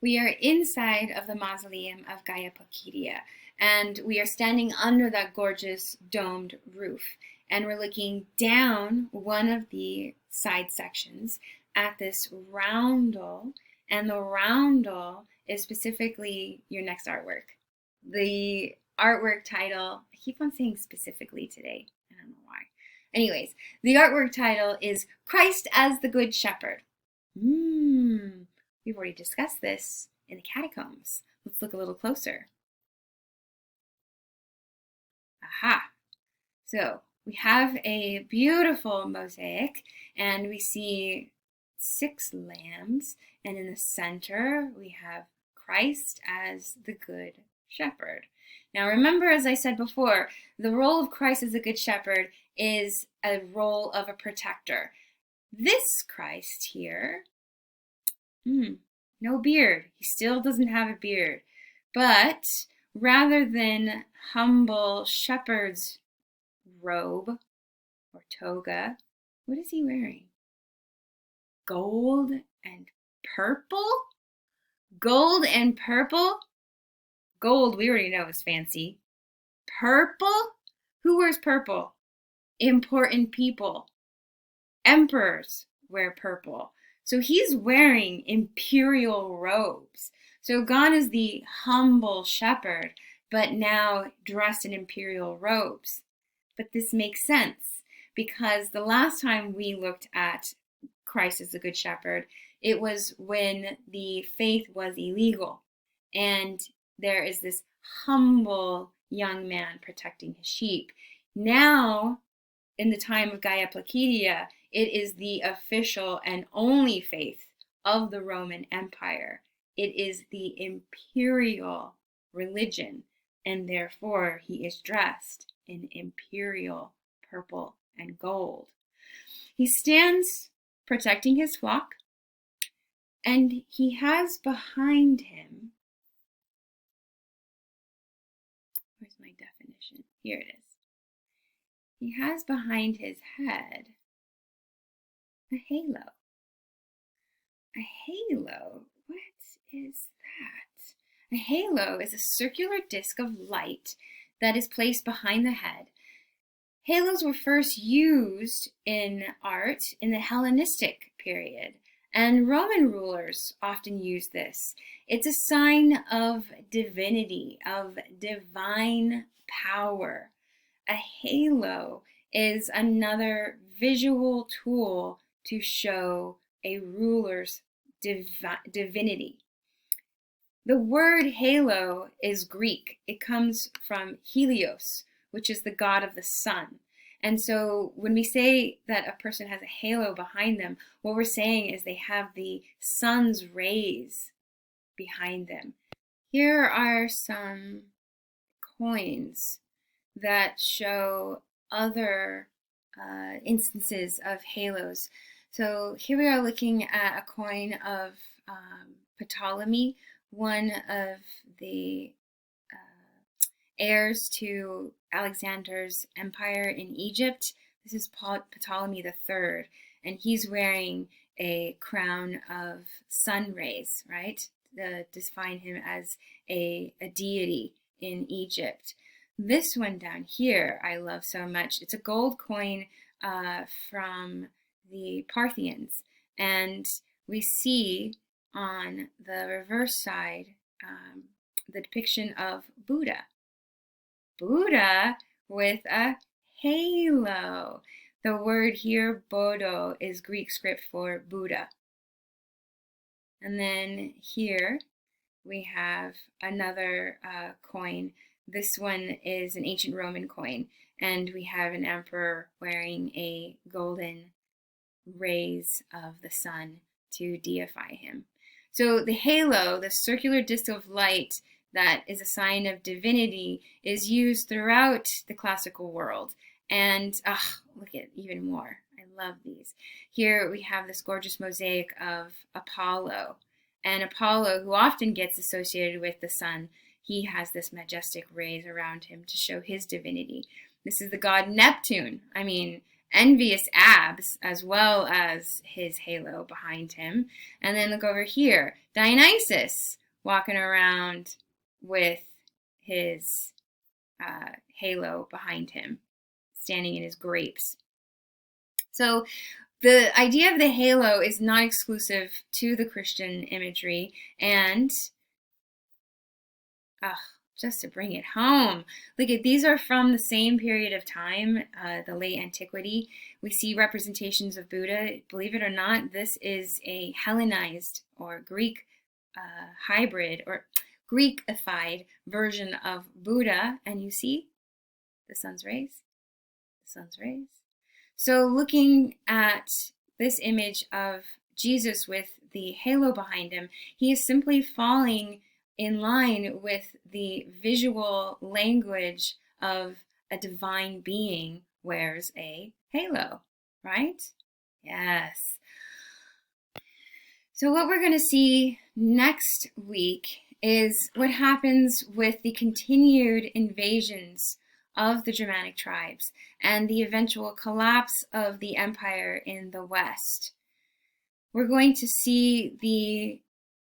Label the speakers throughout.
Speaker 1: We are inside of the mausoleum of Gaia Placidia, and we are standing under that gorgeous domed roof. And we're looking down one of the side sections at this roundel, and the roundel is specifically your next artwork. The artwork title, I keep on saying specifically today, I don't know why. Anyways, the artwork title is Christ as the Good Shepherd. We've already discussed this in the catacombs. Let's look a little closer. Aha! So we have a beautiful mosaic, and we see 6 lambs, and in the center we have Christ as the Good Shepherd. Now remember, as I said before, the role of Christ as a Good Shepherd is a role of a protector. This Christ here, no beard. He still doesn't have a beard. But rather than humble shepherd's robe or toga, what is he wearing? Gold and purple? Gold and purple? Gold, we already know, is fancy. Purple? Who wears purple? Important people. Emperors wear purple. So he's wearing imperial robes. So God is the humble shepherd, but now dressed in imperial robes. But this makes sense because the last time we looked at Christ as the Good Shepherd, it was when the faith was illegal. And there is this humble young man protecting his sheep. Now, in the time of Gaia Placidia, it is the official and only faith of the Roman Empire. It is the imperial religion, and therefore he is dressed in imperial purple and gold. He stands protecting his flock, and he has behind him, where's my definition? Here it is. He has behind his head a halo. A halo? What is that? A halo is a circular disc of light that is placed behind the head. Halos were first used in art in the Hellenistic period, and Roman rulers often used this. It's a sign of divinity, of divine power. A halo is another visual tool to show a ruler's divinity. The word halo is Greek. It comes from Helios, which is the god of the sun. And so when we say that a person has a halo behind them, what we're saying is they have the sun's rays behind them. Here are some coins that show other instances of halos. So here we are looking at a coin of Ptolemy, one of the heirs to Alexander's empire in Egypt. This is Ptolemy III, and he's wearing a crown of sun rays, right? To define him as a deity in Egypt. This one down here I love so much. It's a gold coin from the Parthians, and we see on the reverse side the depiction of Buddha. Buddha with a halo. The word here, Bodo, is Greek script for Buddha. And then here we have another coin. This one is an ancient Roman coin, and we have an emperor wearing a golden rays of the sun to deify him. So the halo, the circular disc of light that is a sign of divinity, is used throughout the classical world. And look at even more. I love these. Here we have this gorgeous mosaic of Apollo. And Apollo, who often gets associated with the sun, he has this majestic rays around him to show his divinity. This is the god Neptune. I mean, envious abs as well as his halo behind him. And then look over here, Dionysus walking around with his halo behind him, standing in his grapes. So the idea of the halo is not exclusive to the Christian imagery, and just to bring it home, look at these are from the same period of time, the late antiquity. We see representations of Buddha. Believe it or not, this is a Hellenized or Greek hybrid or Greekified version of Buddha, and you see the sun's rays, the sun's rays. So looking at this image of Jesus with the halo behind him, he is simply falling in line with the visual language of a divine being wears a halo, right? Yes. So what we're going to see next week is what happens with the continued invasions of the Germanic tribes and the eventual collapse of the empire in the West. We're going to see the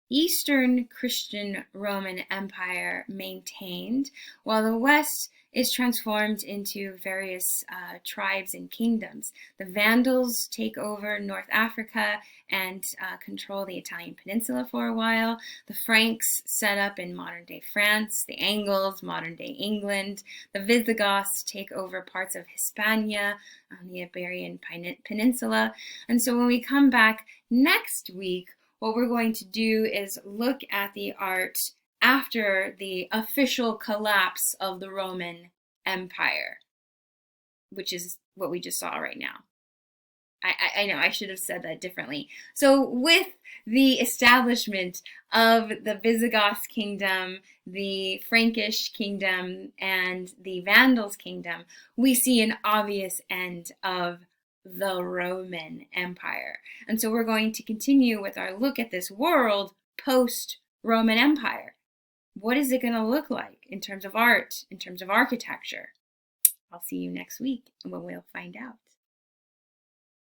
Speaker 1: Eastern Christian Roman Empire maintained, while the West is transformed into various tribes and kingdoms. The Vandals take over North Africa and control the Italian peninsula for a while. The Franks set up in modern-day France. The Angles, modern-day England. The Visigoths take over parts of Hispania on the Iberian Peninsula. And so when we come back next week, what we're going to do is look at the art after the official collapse of the Roman Empire, which is what we just saw right now. I know, I should have said that differently. So with the establishment of the Visigoth kingdom, the Frankish kingdom, and the Vandals kingdom, we see an obvious end of the Roman Empire. And so we're going to continue with our look at this world post-Roman Empire. What is it going to look like in terms of art, in terms of architecture? I'll see you next week when we'll find out.